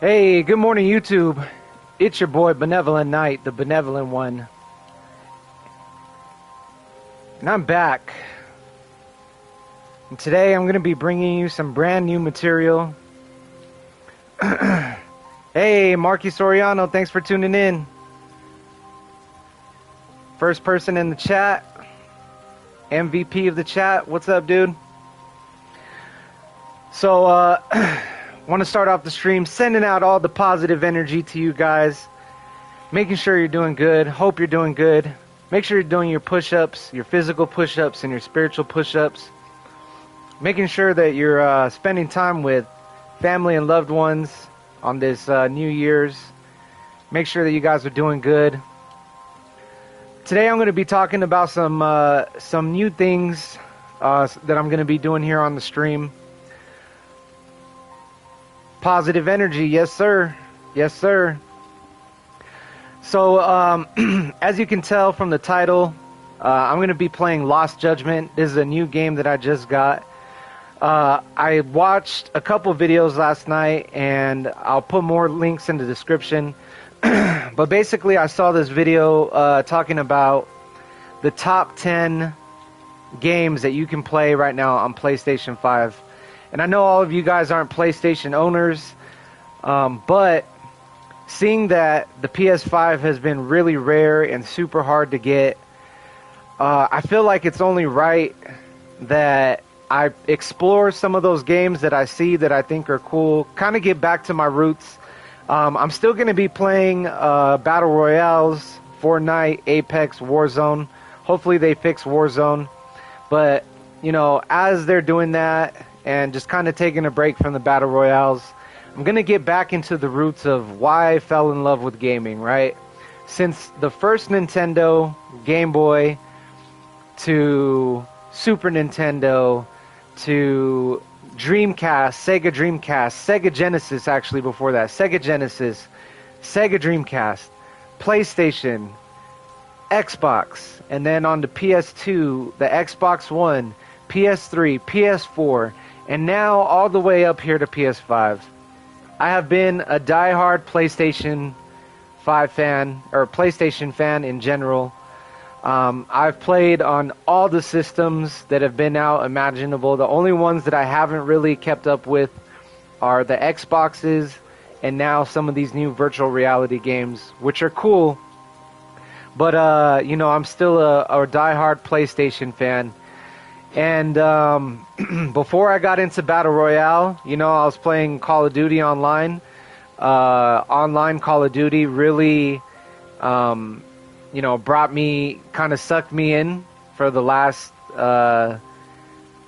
Hey, good morning, YouTube. It's your boy, Benevolent Knight, the benevolent one. And I'm back. And today I'm going to be bringing you some brand new material. Hey, Marky Soriano, thanks for tuning in. First person in the chat. MVP of the chat. What's up, dude? So, want to start off the stream sending out all the positive energy to you guys, making sure you're doing good. Hope you're doing good. Make sure you're doing your push-ups, your physical push-ups and your spiritual push-ups, making sure that you're spending time with family and loved ones on this New Year's. Make sure that you guys are doing good. Today I'm going to be talking about some new things that I'm going to be doing here on the stream. Positive energy, yes sir, yes sir. So as you can tell from the title, I'm going to be playing Lost Judgement. This is a new game that I just got. I watched a couple videos last night, and I'll put more links in the description. But basically I saw this video talking about the top 10 games that you can play right now on PlayStation 5. And I know all of you guys aren't PlayStation owners, but seeing that the PS5 has been really rare and super hard to get, I feel like it's only right that I explore some of those games that I see that I think are cool, kind of get back to my roots. I'm still going to be playing Battle Royales, Fortnite, Apex, Warzone. Hopefully they fix Warzone. But, you know, as they're doing that, and just kind of taking a break from the Battle Royales, I'm going to get back into the roots of why I fell in love with gaming, right? Since the first Nintendo, Game Boy, to Super Nintendo, to Dreamcast, Sega Dreamcast, Sega Genesis actually before that, Sega Genesis, Sega Dreamcast, PlayStation, Xbox, and then on the PS2, the Xbox One, PS3, PS4, and now all the way up here to PS5. I have been a diehard PlayStation 5 fan, or PlayStation fan in general. I've played on all the systems that have been out imaginable. The only ones that I haven't really kept up with are the Xboxes and now some of these new virtual reality games, which are cool. But, you know, I'm still a diehard PlayStation fan. And before I got into Battle Royale, you know, I was playing Call of Duty online. Online Call of Duty really, you know, kind of sucked me in for the last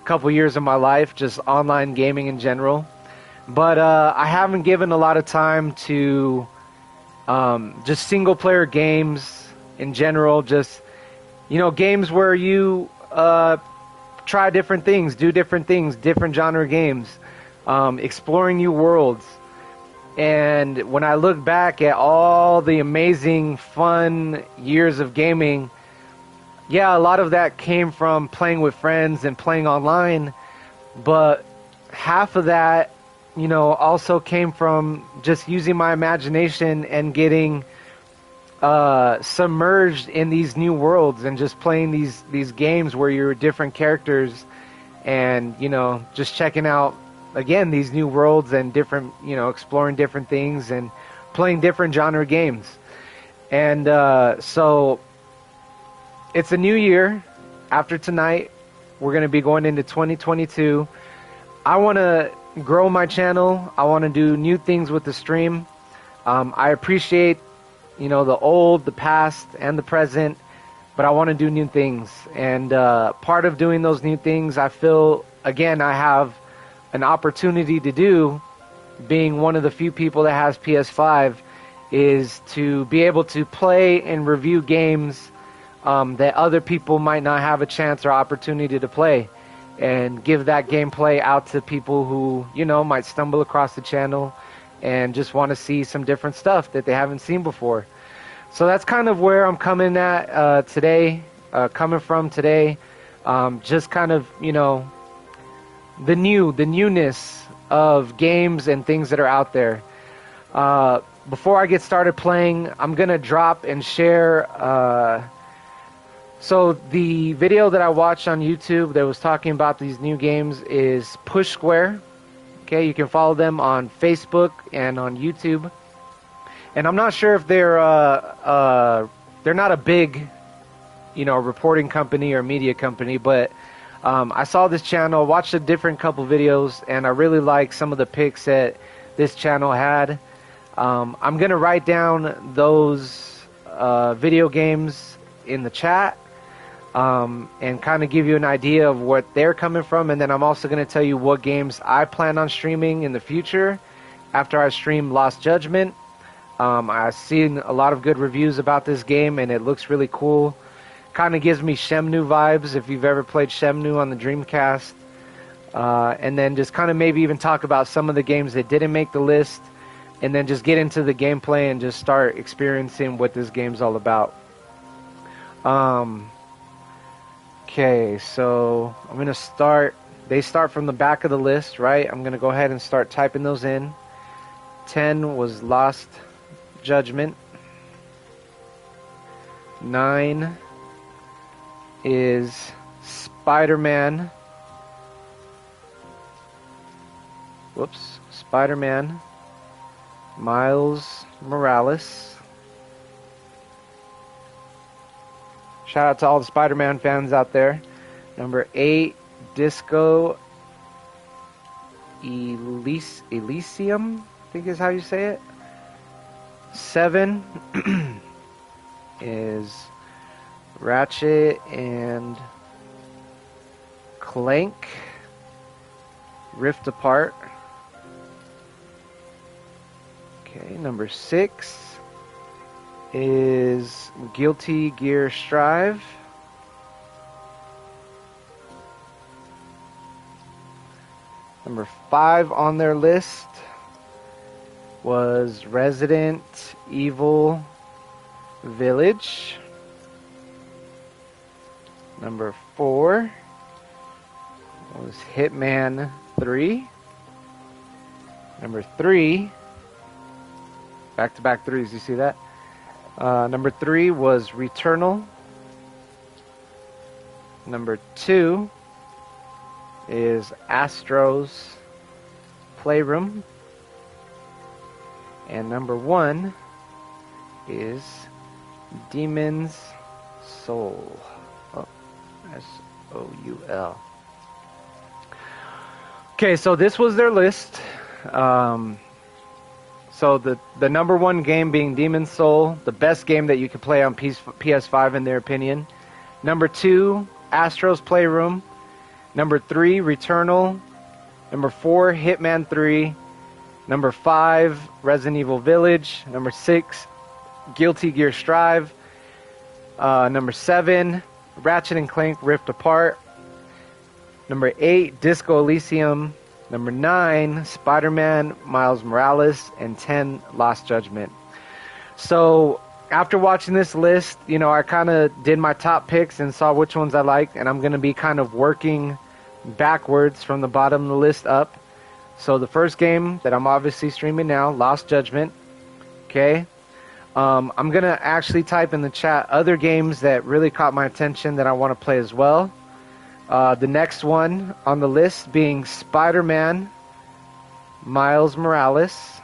couple years of my life, just online gaming in general. But I haven't given a lot of time to just single-player games in general, just, you know, games where you try different things, do different things, different genre games, exploring new worlds. And when I look back at all the amazing, fun years of gaming, yeah, a lot of that came from playing with friends and playing online, but half of that, you know, also came from just using my imagination and getting submerged in these new worlds and just playing these games where you're different characters and, you know, just checking out, again, these new worlds and different, you know, exploring different things and playing different genre games. And so it's a new year. After tonight, we're going to be going into 2022. I want to grow my channel. I want to do new things with the stream. I appreciate, you know, the old, the past, and the present, but I want to do new things. And part of doing those new things, I feel, again, I have an opportunity to do being one of the few people that has PS5, is to be able to play and review games that other people might not have a chance or opportunity to play, and give that gameplay out to people who, you know, might stumble across the channel and just want to see some different stuff that they haven't seen before. So that's kind of where I'm coming at today, from today. Just kind of, you know, the newness of games and things that are out there. Before I get started playing, I'm going to drop and share. So the video that I watched on YouTube that was talking about these new games is Push Square. Okay, you can follow them on Facebook and on YouTube. And I'm not sure if they're not a big, you know, reporting company or media company, but I saw this channel, watched a different couple videos, and I really like some of the picks that this channel had. I'm gonna write down those video games in the chat, and kind of give you an idea of what they're coming from, and then I'm also going to tell you what games I plan on streaming in the future after I stream Lost Judgement. I've seen a lot of good reviews about this game, and it looks really cool. Kind of gives me Shenmue vibes, if you've ever played Shenmue on the Dreamcast. And then just kind of maybe even talk about some of the games that didn't make the list, and then just get into the gameplay and just start experiencing what this game's all about. Okay, so I'm going to start. They start from the back of the list, right? I'm going to go ahead and start typing those in. 10 was Lost Judgement. 9 is Spider-Man. Spider-Man Miles Morales. Shout out to all the Spider-Man fans out there. Number 8, Disco Elysium, I think is how you say it. 7 is Ratchet and Clank Rift Apart. Okay, number 6 is Guilty Gear Strive. Number 5 on their list was Resident Evil Village. Number 4 was Hitman 3. Number 3, back-to-back threes, you see that? Number 3 was Returnal. Number 2 is Astros Playroom. And number 1 is Demon's Soul. Oh, S-O-U-L. Okay, so this was their list. So the number 1 game being Demon's Soul, the best game that you could play on PS5 in their opinion. Number 2, Astros Playroom. Number 3, Returnal. Number 4, Hitman 3. Number 5, Resident Evil Village. Number 6, Guilty Gear Strive. Number 7, Ratchet and Clank Rift Apart. Number 8, Disco Elysium. Number 9, Spider-Man Miles Morales. And 10, Lost Judgment. So after watching this list, you know, I kind of did my top picks and saw which ones I liked, and I'm going to be kind of working backwards from the bottom of the list up. So the first game that I'm obviously streaming now, Lost Judgment. Okay. I'm going to actually type in the chat other games that really caught my attention that I want to play as well. The next one on the list being Spider-Man Miles Morales.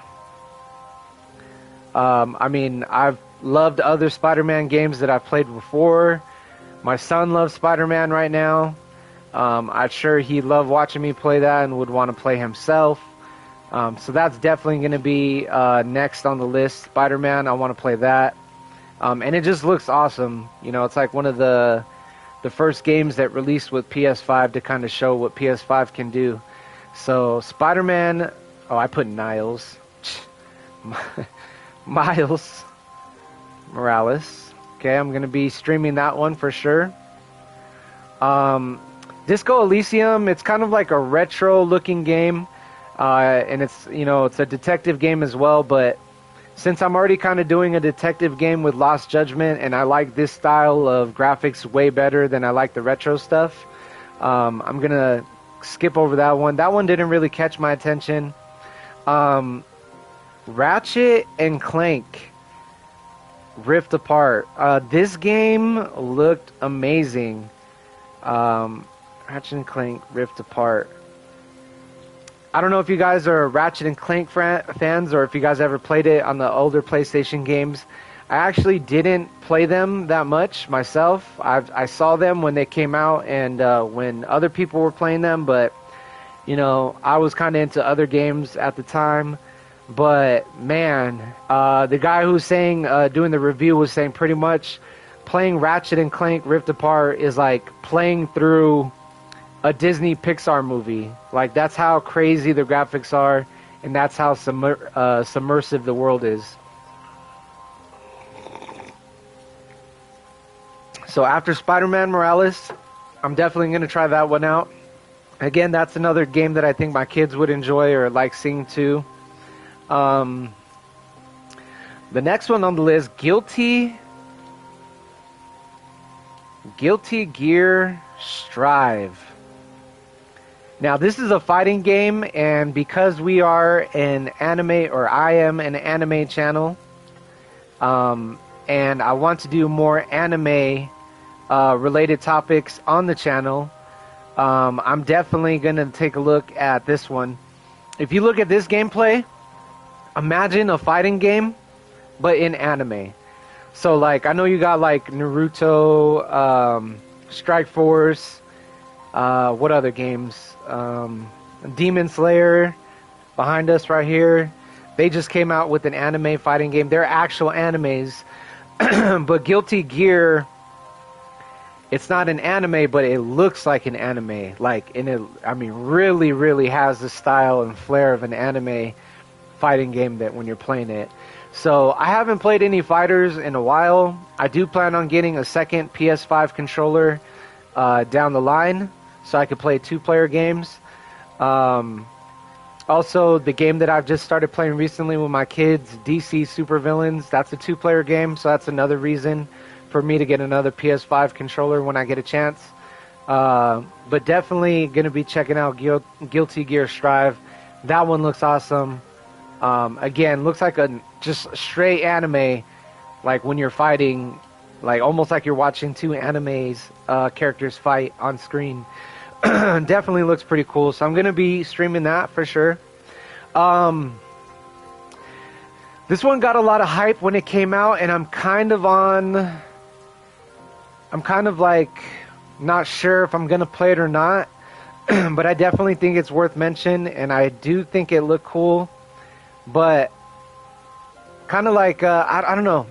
I mean, I've loved other Spider-Man games that I've played before. My son loves Spider-Man right now. I'm sure he'd love watching me play that and would want to play himself. So that's definitely going to be next on the list. Spider-Man, I want to play that. And it just looks awesome. You know, it's like one of the first games that released with PS5 to kind of show what PS5 can do. So Spider-Man, Oh, I put Niles. Miles Morales. Okay, I'm gonna be streaming that one for sure. Disco Elysium, it's kind of like a retro looking game. And it's, it's a detective game as well, but since I'm already kind of doing a detective game with Lost Judgment, and I like this style of graphics way better than I like the retro stuff, I'm going to skip over that one. That one didn't really catch my attention. Ratchet and Clank Rift Apart. This game looked amazing. Ratchet and Clank Rift Apart. I don't know if you guys are Ratchet and Clank fans or if you guys ever played it on the older PlayStation games. I actually didn't play them that much myself. I saw them when they came out and when other people were playing them, but I was kind of into other games at the time. But man, the guy who was saying, doing the review was saying pretty much playing Ratchet and Clank Rift Apart is like playing through a Disney Pixar movie. Like, that's how crazy the graphics are, and that's how submersive the world is. So after Spider-Man Morales, I'm definitely going to try that one out. Again, that's another game that I think my kids would enjoy or like seeing too. The next one on the list, Guilty Gear Strive. Now, this is a fighting game, and because we are an anime, or I am an anime channel, and I want to do more anime related topics on the channel, I'm definitely going to take a look at this one. If you look at this gameplay, imagine a fighting game, but in anime. So, like, I know you got, like, Naruto, Strike Force, what other games? Demon Slayer behind us right here. They just came out with an anime fighting game. They're actual animes. But Guilty Gear, it's not an anime, but it looks like an anime. Like, and it, I mean, really, really has the style and flair of an anime fighting game that when you're playing it. So I haven't played any fighters in a while. I do plan on getting a second PS5 controller down the line, so I could play 2-player games. Also, the game that I've just started playing recently with my kids, DC Supervillains, that's a 2-player game, so that's another reason for me to get another PS5 controller when I get a chance. But definitely going to be checking out Guilty Gear Strive. That one looks awesome. Again, looks like a just straight anime, like when you're fighting, like almost like you're watching two animes characters fight on screen. Definitely looks pretty cool, so I'm gonna be streaming that for sure. This one got a lot of hype when it came out, and I'm kind of like not sure if I'm gonna play it or not. But I definitely think it's worth mention, and I do think it looked cool. But kind of like I don't know,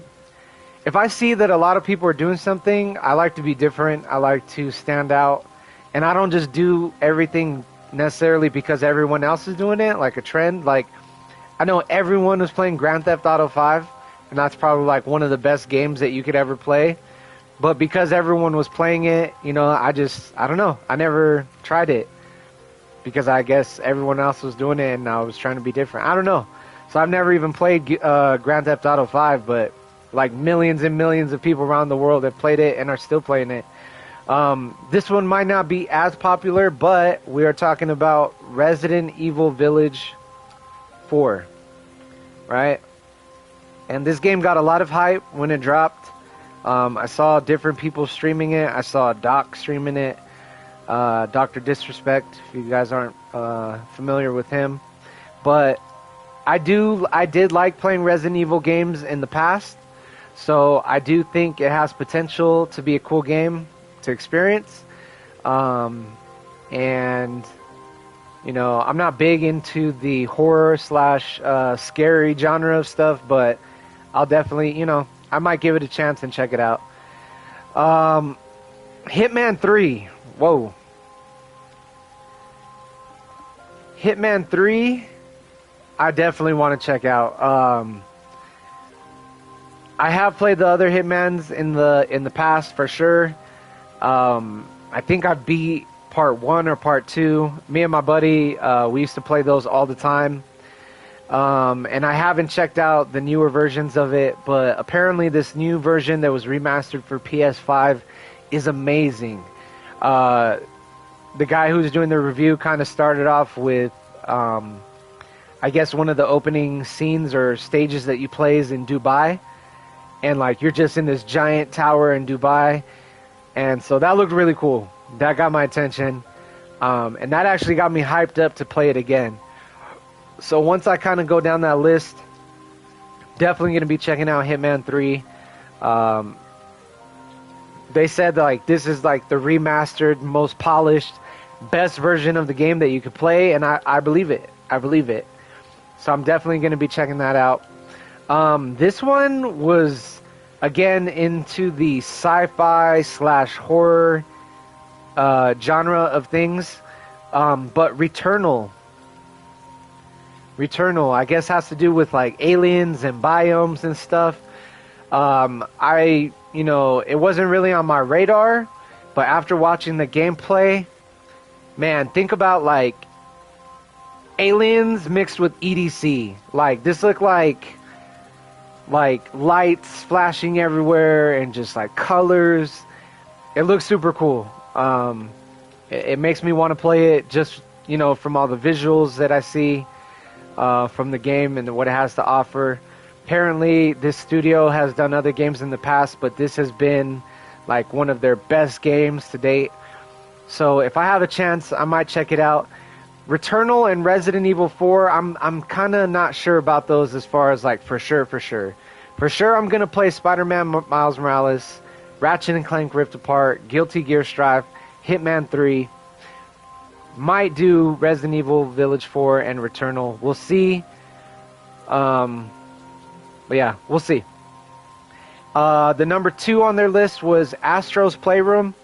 if I see that a lot of people are doing something, I like to be different. I like to stand out. And I don't just do everything necessarily because everyone else is doing it, like a trend. Like, I know everyone was playing Grand Theft Auto 5, and that's probably like one of the best games that you could ever play. But because everyone was playing it, I don't know. I never tried it because I guess everyone else was doing it and I was trying to be different. I don't know. So I've never even played Grand Theft Auto 5, but like millions and millions of people around the world have played it and are still playing it. This one might not be as popular, but we are talking about Resident Evil Village 4, right? And this game got a lot of hype when it dropped. I saw different people streaming it. I saw Doc streaming it, Dr. Disrespect, if you guys aren't familiar with him. But I did like playing Resident Evil games in the past, so I do think it has potential to be a cool game to experience. And I'm not big into the horror / scary genre of stuff, but I'll definitely, I might give it a chance and check it out. Hitman 3. Whoa. Hitman 3 I definitely want to check out. I have played the other Hitmans in the past for sure. I think I beat part 1 or part 2. Me and my buddy, we used to play those all the time. And I haven't checked out the newer versions of it, but apparently this new version that was remastered for PS5 is amazing. The guy who's doing the review kind of started off with, I guess one of the opening scenes or stages that you play is in Dubai. And like you're just in this giant tower in Dubai. And so that looked really cool. That got my attention. And that actually got me hyped up to play it again. So once I kind of go down that list, definitely going to be checking out Hitman 3. They said that, like, this is like the remastered, most polished, best version of the game that you could play, and I believe it. I believe it. So I'm definitely going to be checking that out. This one was, again, into the sci-fi / horror genre of things, but Returnal, I guess, has to do with like aliens and biomes and stuff. It wasn't really on my radar, but after watching the gameplay, man, think about like aliens mixed with EDC. Like this looked like lights flashing everywhere and just like colors. It looks super cool. It makes me want to play it just, from all the visuals that I see from the game and what it has to offer. Apparently, this studio has done other games in the past, but this has been like one of their best games to date. So if I have a chance, I might check it out. Returnal and Resident Evil 4, I'm kind of not sure about those as far as like for sure. For sure, I'm gonna play Spider-Man Miles Morales, Ratchet and Clank Rift Apart, Guilty Gear Strive, Hitman 3. Might do Resident Evil Village 4 and Returnal. We'll see. But yeah, we'll see. The number 2 on their list was Astros Playroom.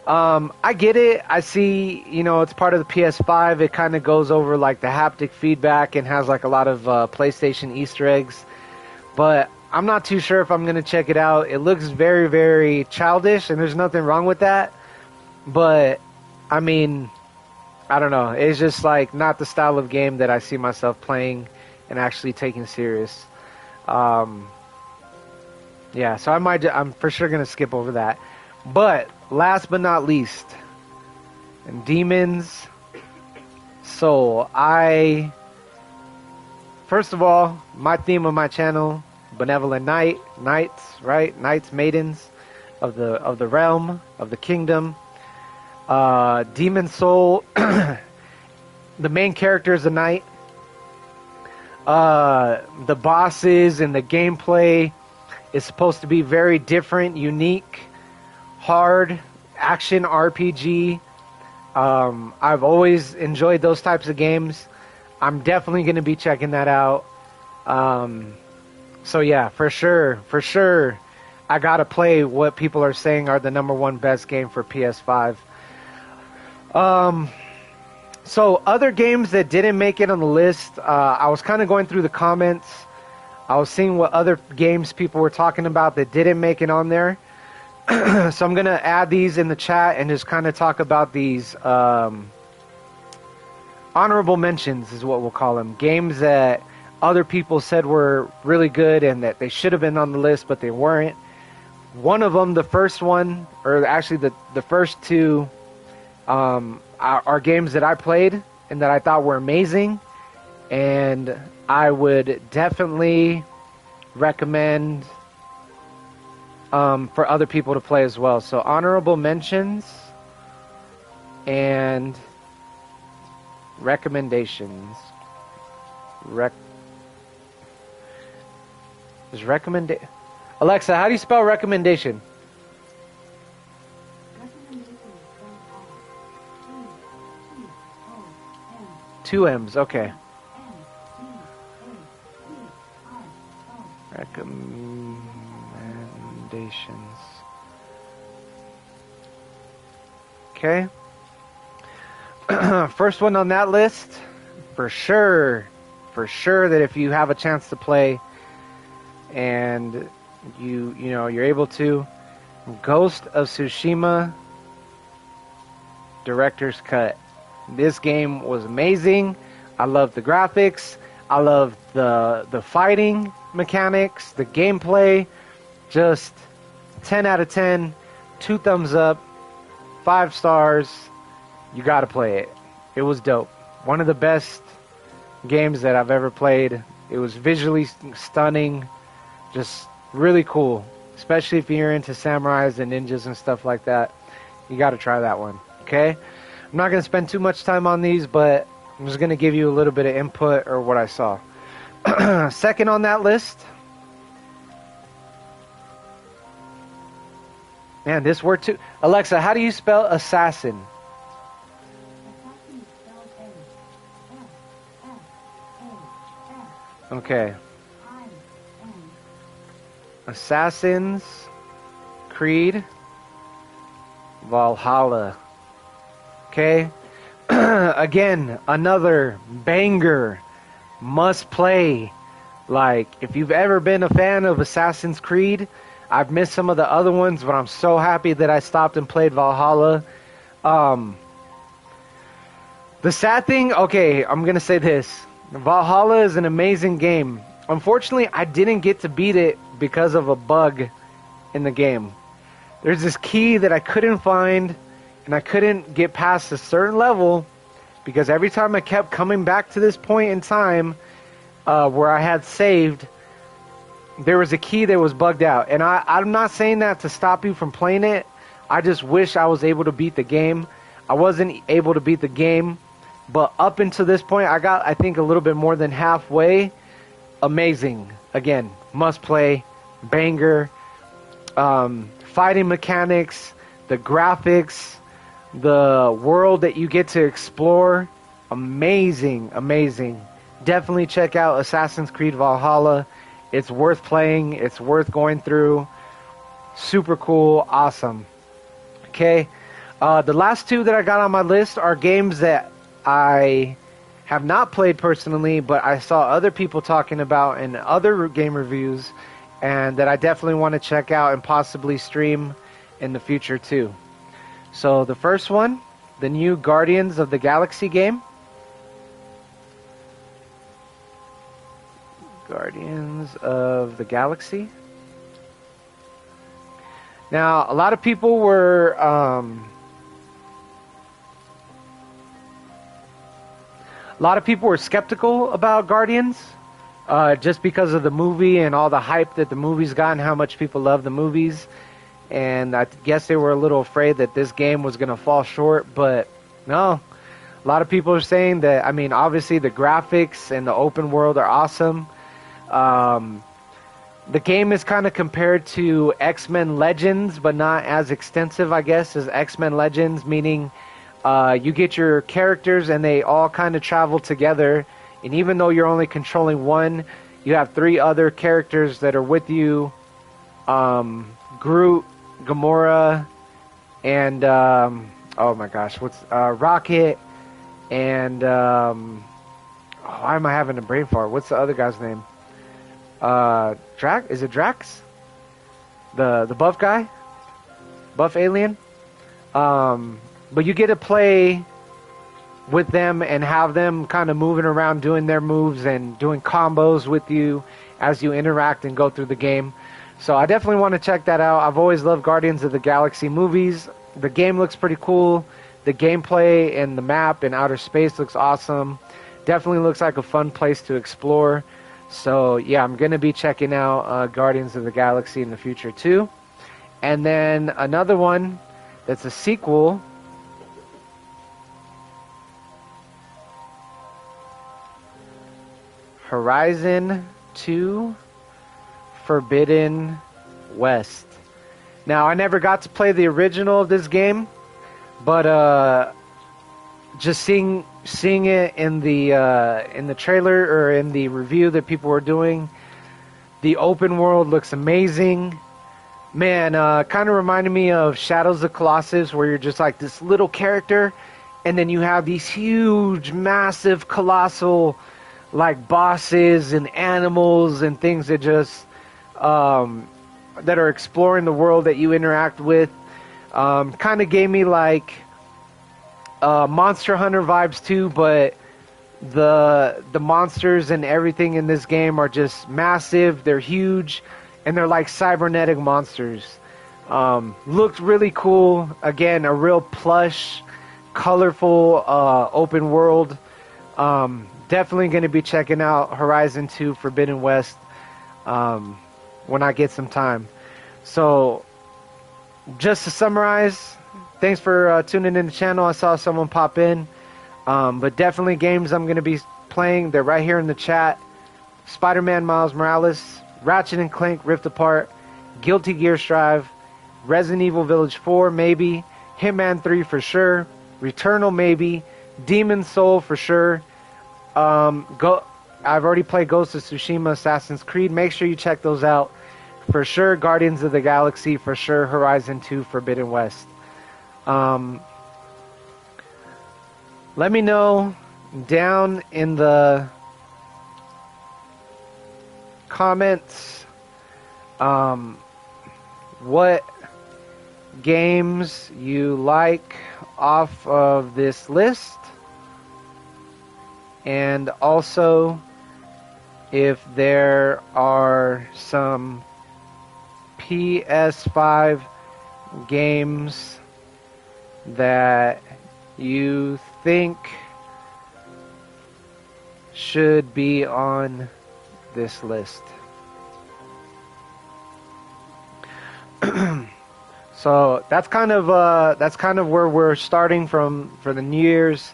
I get it. I see, it's part of the PS5. It kind of goes over like the haptic feedback and has like a lot of PlayStation Easter eggs. But I'm not too sure if I'm going to check it out. It looks very, very childish, and there's nothing wrong with that. But, I mean, I don't know. It's just like not the style of game that I see myself playing and actually taking serious. Yeah, so I'm for sure going to skip over that. But last but not least, Demon's Soul. First of all, my theme of my channel, Benevolent Knight, Knights, right? Knights, maidens of the realm, of the kingdom. Demon's Soul, the main character is a knight. The bosses and the gameplay is supposed to be very different, unique, hard, action RPG. I've always enjoyed those types of games. I'm definitely going to be checking that out. So yeah, for sure, I got to play what people are saying are the number 1 best game for PS5. So other games that didn't make it on the list, I was kind of going through the comments. I was seeing what other games people were talking about that didn't make it on there. So I'm going to add these in the chat and just kind of talk about these honorable mentions is what we'll call them. Games that other people said were really good and that they should have been on the list, but they weren't. One of them, the first one, or actually the first 2, are games that I played and that I thought were amazing, and I would definitely recommend for other people to play as well. So honorable mentions and recommendations. Alexa, how do you spell recommendation? 2 M's, okay. Recommendations. Okay. First one on that list, for sure, for sure that if you have a chance to play and you're able to, Ghost of Tsushima Director's Cut. This game was amazing. I love the graphics. I love the fighting mechanics, the gameplay. Just 10 out of 10, 2 thumbs up, 5 stars. You gotta play it. It was dope. One of the best games that I've ever played. It was visually stunning, just really cool. Especially if you're into samurais and ninjas and stuff like that. You gotta try that one, okay? I'm not gonna spend too much time on these, but I'm just gonna give you a little bit of input or what I saw. Second on that list. Man, this word too. Alexa, how do you spell assassin? Okay. Assassin's Creed Valhalla. Okay. Again, another banger. Must play. Like, if you've ever been a fan of Assassin's Creed, I've missed some of the other ones, but I'm so happy that I stopped and played Valhalla. The sad thing, okay, I'm going to say this. Valhalla is an amazing game. Unfortunately, I didn't get to beat it because of a bug in the game. There's this key that I couldn't find, and I couldn't get past a certain level because every time I kept coming back to this point in time where I had saved, there was a key that was bugged out. And I'm not saying that to stop you from playing it. I just wish I was able to beat the game. I wasn't able to beat the game. But up until this point, I got, I think, a little bit more than halfway. Amazing. Again, must play. Banger. Fighting mechanics. The graphics. The world that you get to explore. Amazing. Amazing. Definitely check out Assassin's Creed Valhalla. It's worth playing. It's worth going through. Super cool. Awesome. Okay. The last 2 that I got on my list are games that I have not played personally, but I saw other people talking about in other game reviews, and that I definitely want to check out and possibly stream in the future too. So the first one, the new Guardians of the Galaxy game. Guardians of the Galaxy. Now, a lot of people were skeptical about Guardians, just because of the movie and all the hype that the movie's gotten, how much people love the movies, and I guess they were a little afraid that this game was going to fall short, but no. A lot of people are saying that, I mean, obviously the graphics and the open world are awesome. The game is kind of compared to X-Men Legends, but not as extensive, I guess, as X-Men Legends, meaning you get your characters and they all kind of travel together, and even though you're only controlling one, you have 3 other characters that are with you. Groot, Gamora, and oh my gosh, what's Rocket, and why am I having a brain fart? What's the other guy's name? Is it Drax? The buff guy? Buff alien? But you get to play with them and have them kind of moving around doing their moves and doing combos with you as you interact and go through the game. So I definitely want to check that out. I've always loved Guardians of the Galaxy movies. The game looks pretty cool. The gameplay and the map and outer space looks awesome. Definitely looks like a fun place to explore. So yeah, I'm going to be checking out Guardians of the Galaxy in the future too. And then another one that's a sequel. Horizon 2 Forbidden West. Now, I never got to play the original of this game, but just seeing it in the trailer or in the review that people were doing, the open world looks amazing. Man, kind of reminded me of Shadows of the Colossus, where you're just like this little character, and then you have these huge, massive, colossal like bosses and animals and things that just that are exploring the world that you interact with. Kind of gave me like Monster Hunter vibes too, but the monsters and everything in this game are just massive. They're huge, and they're like cybernetic monsters. Looked really cool. Again, a real plush, colorful, open world. Definitely going to be checking out Horizon 2 Forbidden West when I get some time. So, just to summarize, thanks for tuning in the channel. I saw someone pop in. But definitely games I'm going to be playing. They're right here in the chat. Spider-Man Miles Morales, Ratchet and Clank Rift Apart, Guilty Gear Strive, Resident Evil Village 4 maybe, Hitman 3 for sure, Returnal maybe, Demon's Soul for sure. I've already played Ghost of Tsushima, Assassin's Creed. Make sure you check those out for sure. Guardians of the Galaxy for sure. Horizon 2 Forbidden West. Let me know down in the comments what games you like off of this list, and also if there are some PS5 games that you think should be on this list. So that's kind of where we're starting from for the New Year's.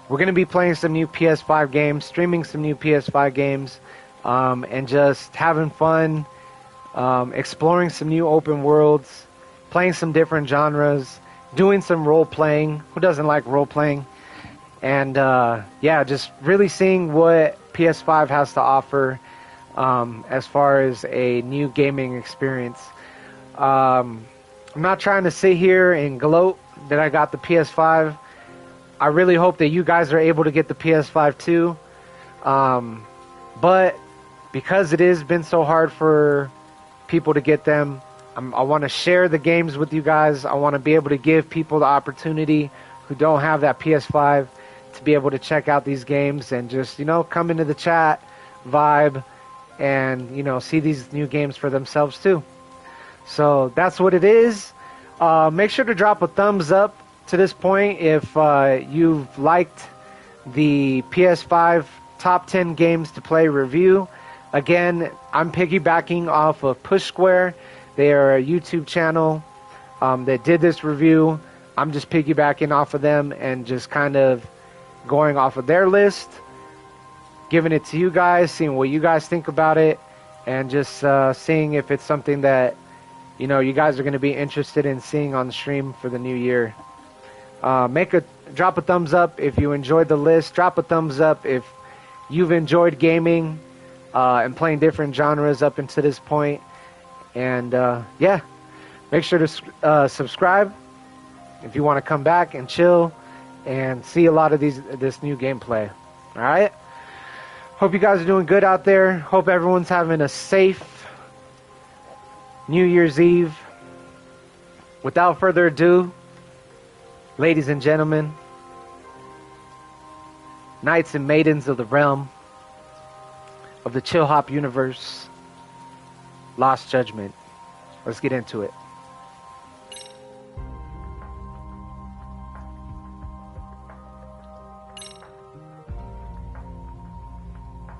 We're going to be playing some new PS5 games, streaming some new PS5 games, and just having fun, exploring some new open worlds, playing some different genres, doing some role playing. Who doesn't like role playing? And yeah, just really seeing what PS5 has to offer as far as a new gaming experience. I'm not trying to sit here and gloat that I got the PS5. I really hope that you guys are able to get the PS5 too. But because it has been so hard for people to get them, I want to share the games with you guys. I want to be able to give people the opportunity who don't have that PS5 to be able to check out these games and just, come into the chat, vibe, and, see these new games for themselves too. So that's what it is. Make sure to drop a thumbs up to this point if you've liked the PS5 top 10 games to play review. Again, I'm piggybacking off of Push Square. They are a YouTube channel that did this review. I'm just piggybacking off of them and just kind of going off of their list, giving it to you guys, seeing what you guys think about it, and just seeing if it's something that you guys are going to be interested in seeing on the stream for the new year. Drop a thumbs up if you enjoyed the list. Drop a thumbs up if you've enjoyed gaming and playing different genres up until this point. And yeah, make sure to subscribe if you want to come back and chill and see a lot of this new gameplay. All right. Hope you guys are doing good out there. Hope everyone's having a safe New Year's Eve. Without further ado, ladies and gentlemen, knights and maidens of the realm of the Chill Hop universe, Lost Judgement. Let's get into it.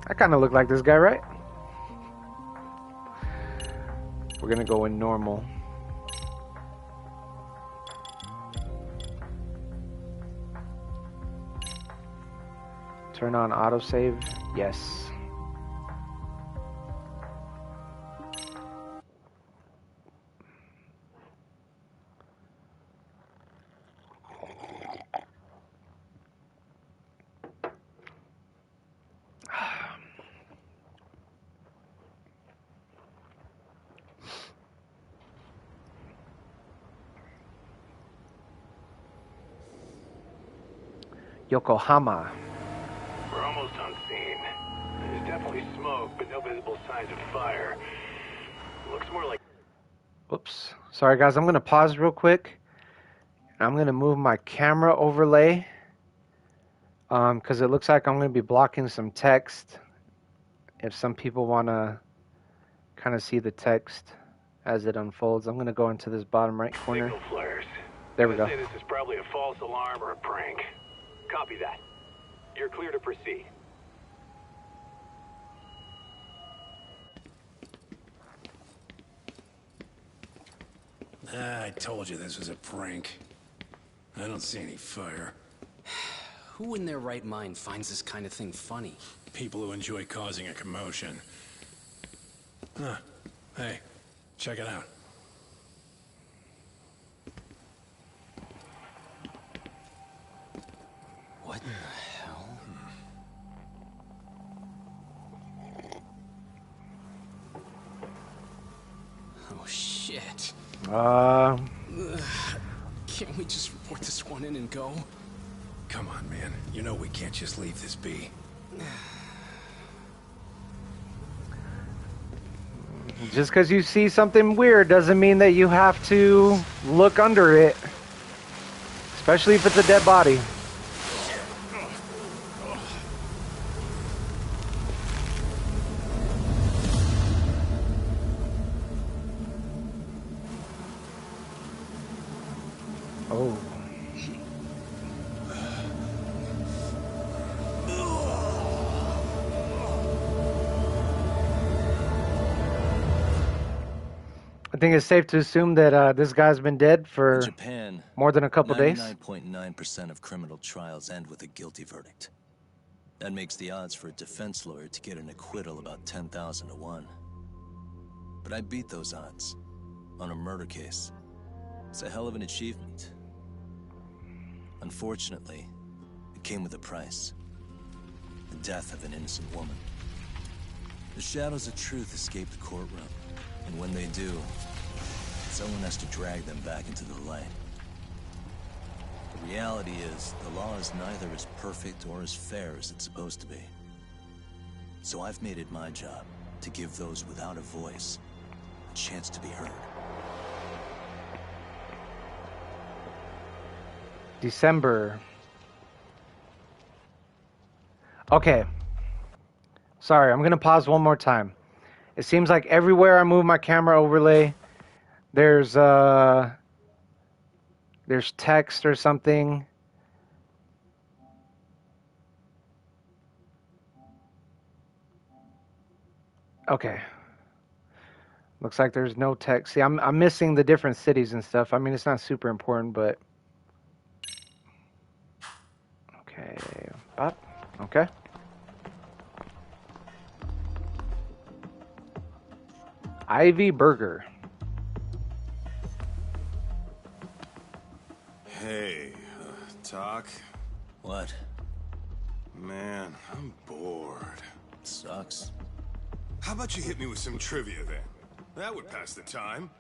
I kind of look like this guy, right? We're gonna go in normal. Turn on autosave. Yes. Yokohama. We're almost on scene. definitely smoke, but no visible signs of fire. Looks more like... Whoops. Sorry, guys. I'm going to pause real quick. I'm going to move my camera overlay. Because it looks like I'm going to be blocking some text. If some people want to kind of see the text as it unfolds. I'm going to go into this bottom right corner. Signal flares. There we go. Say this is probably a false alarm or a prank. Copy that. You're clear to proceed. I told you this was a prank. I don't see any fire. Who in their right mind finds this kind of thing funny? People who enjoy causing a commotion. Huh. Hey, check it out. What the hell? Oh, shit. Can't we just report this one in and go? Come on, man. You know we can't just leave this be. Just because you see something weird doesn't mean that you have to look under it. Especially if it's a dead body. Oh. I think it's safe to assume that this guy's been dead for Japan, more than a couple days. 99.9% of criminal trials end with a guilty verdict. That makes the odds for a defense lawyer to get an acquittal about 10,000 to 1. But I beat those odds on a murder case. It's a hell of an achievement. Unfortunately, it came with a price. The death of an innocent woman. The shadows of truth escape the courtroom, and when they do, someone has to drag them back into the light. The reality is, the law is neither as perfect or as fair as it's supposed to be. So I've made it my job to give those without a voice a chance to be heard. December. Okay. Sorry, I'm going to pause one more time. It seems like everywhere I move my camera overlay, there's text or something. Okay. Looks like there's no text. See, I'm missing the different cities and stuff. I mean, it's not super important, but okay. Up. Okay. Ivy Burger. Hey, Talk? What? Man, I'm bored. Sucks. How about you hit me with some trivia then? That would pass the time.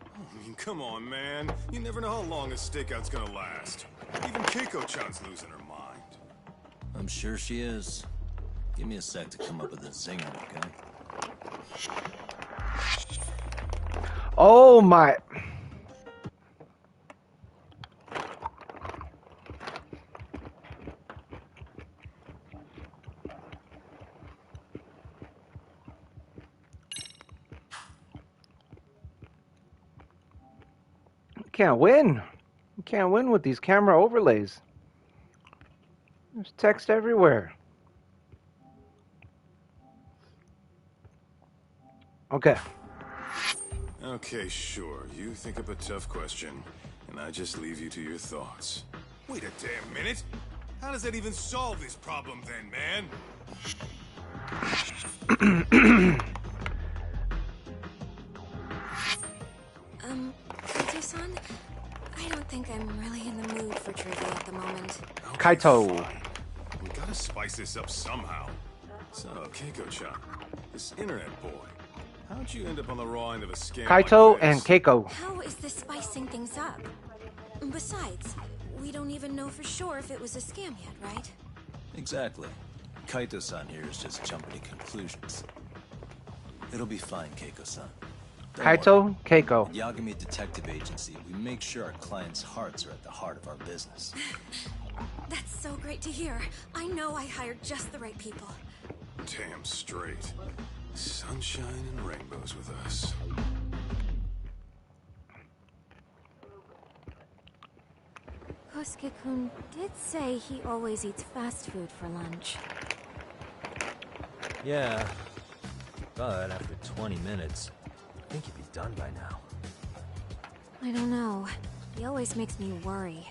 I mean, come on, man. You never know how long a stakeout's gonna last. Even Keiko-chan's losing her mind. I'm sure she is. Give me a sec to come up with a zinger, okay? Oh my. You can't win. You can't win with these camera overlays. There's text everywhere. Okay. Okay, sure. You think up a tough question, and I just leave you to your thoughts. Wait a damn minute! How does that even solve this problem then, man? Kaito-san? I don't think I'm really in the mood for trivia at the moment. Okay, Kaito. fine. We gotta spice this up somehow. So, Keiko-chan, this internet boy, how'd you end up on the raw end of a scam Kaito like this? and Keiko. How is this spicing things up? Besides, we don't even know for sure if it was a scam yet, right? Exactly. Kaito-san here is just jumping to conclusions. It'll be fine, Keiko-san. Don't Kaito, worry. Keiko. At Yagami Detective Agency, we make sure our clients' hearts are at the heart of our business. That's so great to hear. I know I hired just the right people. Damn straight. Sunshine and rainbows with us. Kosuke-kun did say he always eats fast food for lunch. Yeah, but after 20 minutes, I think he'd be done by now. I don't know. He always makes me worry.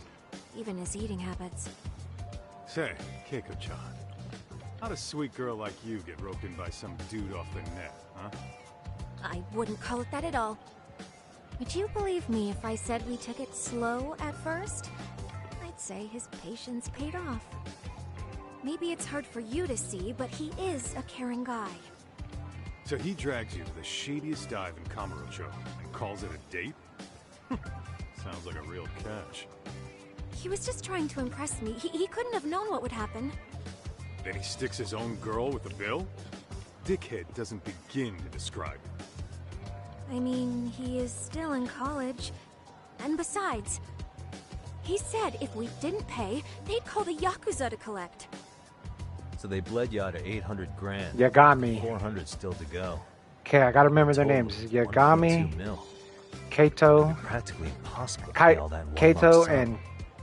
Even his eating habits. Say, Keiko-chan, how'd a sweet girl like you get roped in by some dude off the net, huh? I wouldn't call it that at all. Would you believe me if I said we took it slow at first? I'd say his patience paid off. Maybe it's hard for you to see, but he is a caring guy. So he drags you to the shadiest dive in Kamurocho and calls it a date? Sounds like a real catch. He was just trying to impress me. He couldn't have known what would happen. Then he sticks his own girl with the bill? Dickhead doesn't begin to describe it. I mean, he is still in college. And besides, he said if we didn't pay, they'd call the Yakuza to collect. So they bled you out of 800 grand. Yagami. 400 still to go. Okay, I gotta remember their Total, names. Yagami, 1.2 mil. Kaito, Practically impossible to pay all that in one lump Kaito, sum. and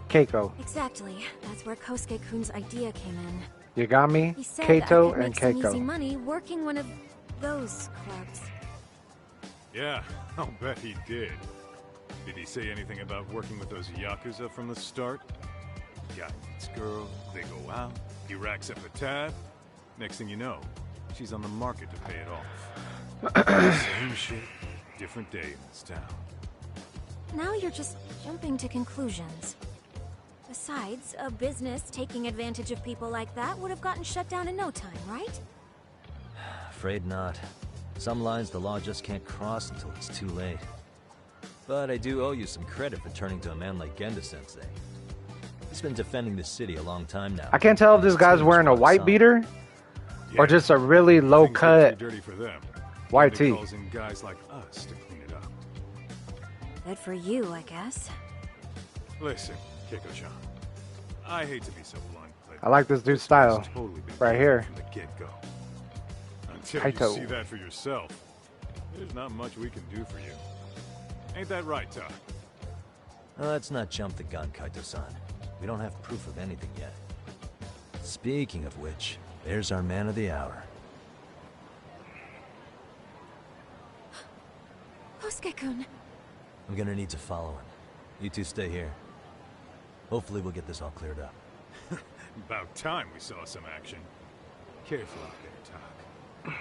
Keiko. Exactly. That's where Kosuke-kun's idea came in. Yagami, He said Kaito, I could and make some easy Keiko. money working one of those clubs. Yeah, I'll bet he did. Did he say anything about working with those Yakuza from the start? Guy meets girl, they go out, he racks up a tab. Next thing you know, she's on the market to pay it off. Same shit, different day in this town. Now you're just jumping to conclusions. Besides, a business taking advantage of people like that would have gotten shut down in no time, right? Afraid not. Some lines the law just can't cross until it's too late. But I do owe you some credit for turning to a man like Genda-sensei. He's been defending this city a long time now. I can't tell if this guy's wearing a white beater or just a really low Things get cut too dirty for them. white They tee. calls in guys like us to clean it up. Good for you, I guess. Listen, Keiko-chan, I hate to be so blunt, but I like this dude's has style. totally been Right different here. from the get-go. Until Kaito. you see that for yourself, there's not much we can do for you. Ain't that right, Todd? Let's not jump the gun, Kaito-san. We don't have proof of anything yet. Speaking of which, there's our man of the hour. Kosuke-kun. I'm gonna need to follow him. You two stay here. Hopefully we'll get this all cleared up. About time we saw some action. Careful out there, Talk.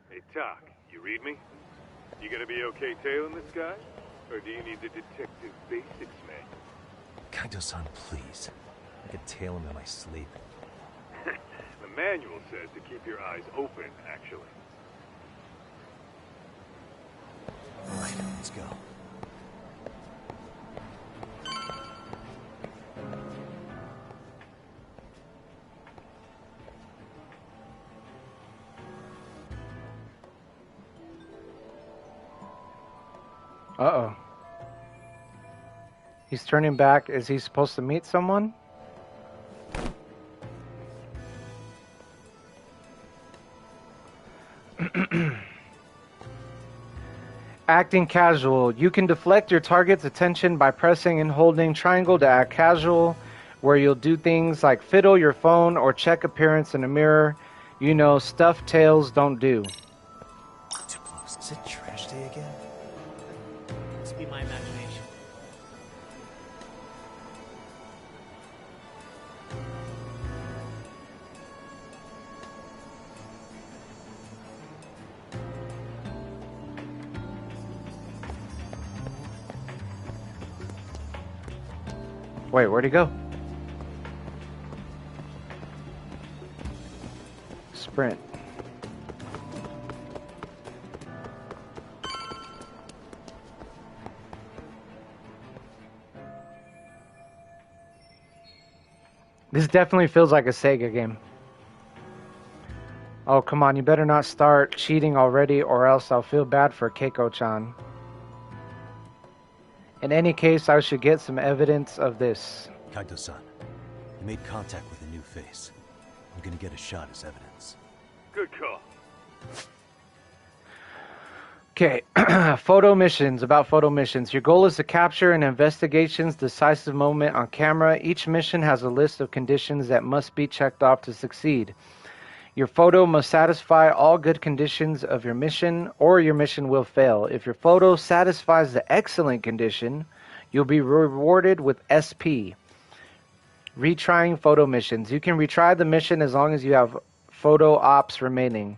Hey, Talk, you read me? You gonna be okay tailing this guy? Or do you need the detective basics, man? Kaito-san, please. I could tail him in my sleep. The manual says to keep your eyes open, actually. All right, let's go. Uh-oh. He's turning back. Is he supposed to meet someone? Acting casual. You can deflect your target's attention by pressing and holding triangle to act casual, where you'll do things like fiddle your phone or check appearance in a mirror. You know, stuff tails don't do. Too close. Is it trash day again? Must be my imagination. Wait, where'd he go? Sprint. This definitely feels like a Sega game. Oh, come on, you better not start cheating already or else I'll feel bad for Keiko-chan. In any case, I should get some evidence of this. Kaito-san, you made contact with a new face. I'm gonna get a shot as evidence. Good call. Okay, photo missions. About photo missions. Your goal is to capture an investigation's decisive moment on camera. Each mission has a list of conditions that must be checked off to succeed. Your photo must satisfy all good conditions of your mission, or your mission will fail. If your photo satisfies the excellent condition, you'll be rewarded with SP. Retrying photo missions. You can retry the mission as long as you have photo ops remaining.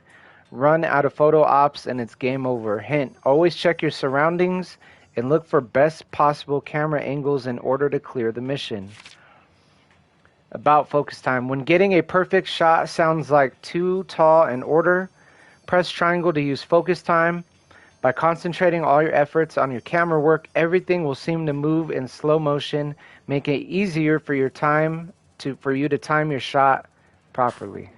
Run out of photo ops and it's game over. Hint, always check your surroundings and look for best possible camera angles in order to clear the mission. About focus time. When getting a perfect shot sounds like too tall an order, press triangle to use focus time. By concentrating all your efforts on your camera work, everything will seem to move in slow motion, making it easier for you to time your shot properly.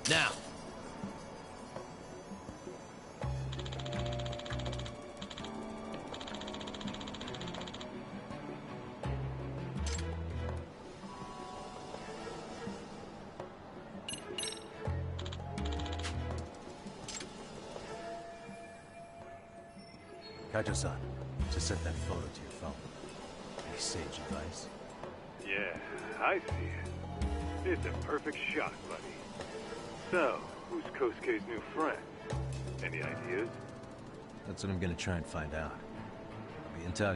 Now! Kaito-san, just set that photo to your phone. Any sage advice? Yeah, I see it. It's a perfect shot, buddy. So, who's Kosuke's new friend? Any ideas? That's what I'm gonna try and find out. Be in touch.